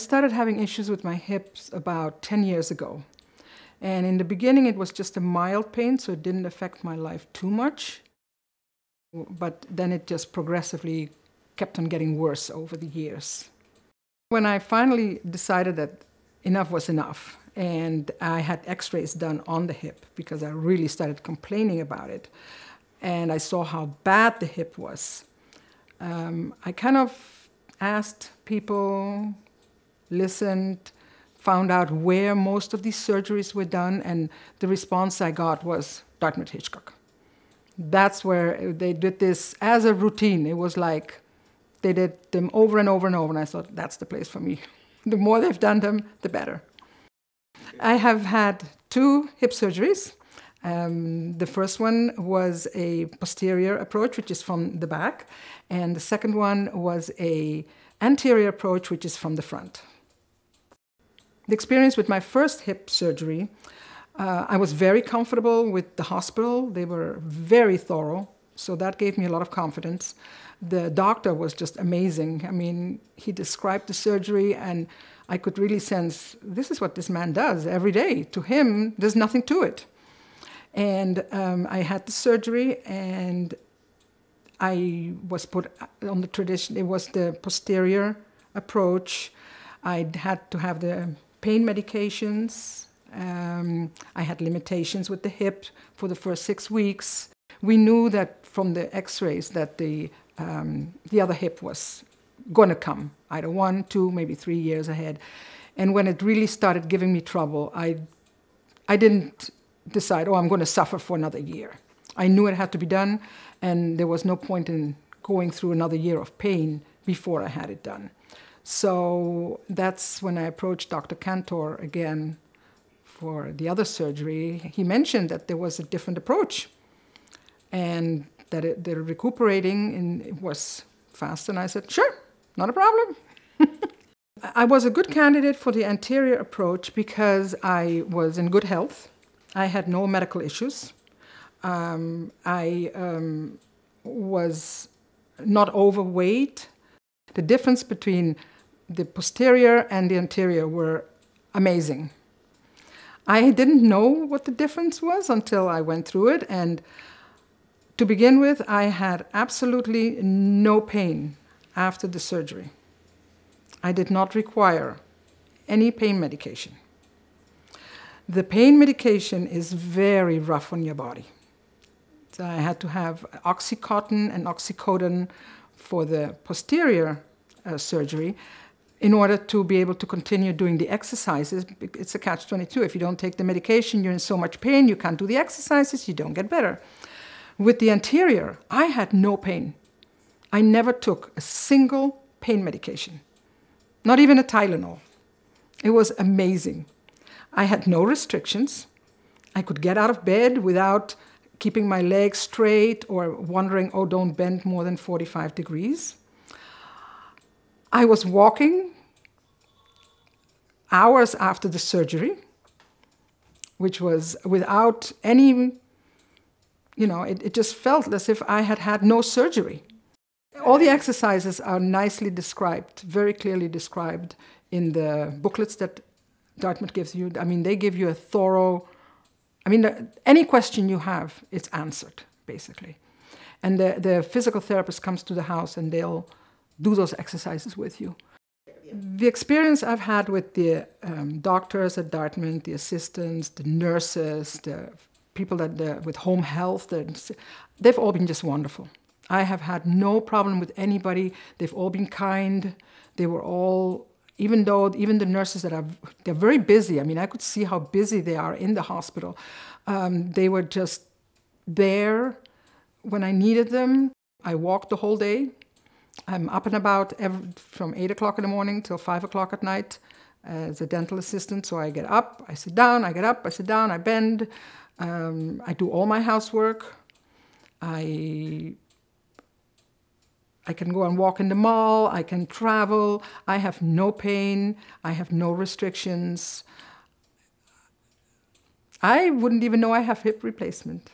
I started having issues with my hips about 10 years ago. And in the beginning, it was just a mild pain, so it didn't affect my life too much. But then it just progressively kept on getting worse over the years. When I finally decided that enough was enough, and I had x-rays done on the hip because I really started complaining about it, and I saw how bad the hip was, I kind of asked people, listened, found out where most of these surgeries were done, and the response I got was Dartmouth-Hitchcock. That's where they did this as a routine. It was like they did them over and over and over, and I thought, that's the place for me. The more they've done them, the better. I have had 2 hip surgeries. The first one was a posterior approach, which is from the back, and the second one was an anterior approach, which is from the front. The experience with my first hip surgery, I was very comfortable with the hospital. They were very thorough, so that gave me a lot of confidence. The doctor was just amazing. I mean, he described the surgery, and I could really sense, this is what this man does every day. To him, there's nothing to it. And I had the surgery, and I was put on the tradition. It was the posterior approach. I had to have the pain medications. I had limitations with the hip for the first 6 weeks. We knew that from the x-rays that the other hip was going to come, either 1, 2, maybe 3 years ahead. And when it really started giving me trouble, I didn't decide, oh, I'm going to suffer for another year. I knew it had to be done, and there was no point in going through another year of pain before I had it done. So that's when I approached Dr. Kantor again for the other surgery. He mentioned that there was a different approach and that the recuperating was fast, and I said, sure, not a problem. I was a good candidate for the anterior approach because I was in good health. I had no medical issues. I was not overweight. The difference between the posterior and the anterior were amazing. I didn't know what the difference was until I went through it, and to begin with, I had absolutely no pain after the surgery. I did not require any pain medication. The pain medication is very rough on your body. So I had to have Oxycontin and oxycodone for the posterior surgery in order to be able to continue doing the exercises. It's a catch-22. If you don't take the medication, you're in so much pain, you can't do the exercises, you don't get better. With the anterior, I had no pain. I never took a single pain medication, not even a Tylenol. It was amazing. I had no restrictions. I could get out of bed without keeping my legs straight or wondering, oh, don't bend more than 45 degrees. I was walking hours after the surgery, which was without any, it just felt as if I had had no surgery. All the exercises are nicely described, very clearly described in the booklets that Dartmouth gives you. I mean, they give you a thorough, any question you have, it's answered, basically. And the physical therapist comes to the house and they'll do those exercises with you. The experience I've had with the doctors at Dartmouth, the assistants, the nurses, the people with home health, they've all been just wonderful. I have had no problem with anybody. They've all been kind. They were all, even the nurses they're very busy. I mean, I could see how busy they are in the hospital. They were just there when I needed them. I walked the whole day. I'm up and about from 8 o'clock in the morning till 5 o'clock at night as a dental assistant. So I get up, I sit down, I get up, I sit down, I bend. I do all my housework. I can go and walk in the mall. I can travel. I have no pain. I have no restrictions. I wouldn't even know I have hip replacement.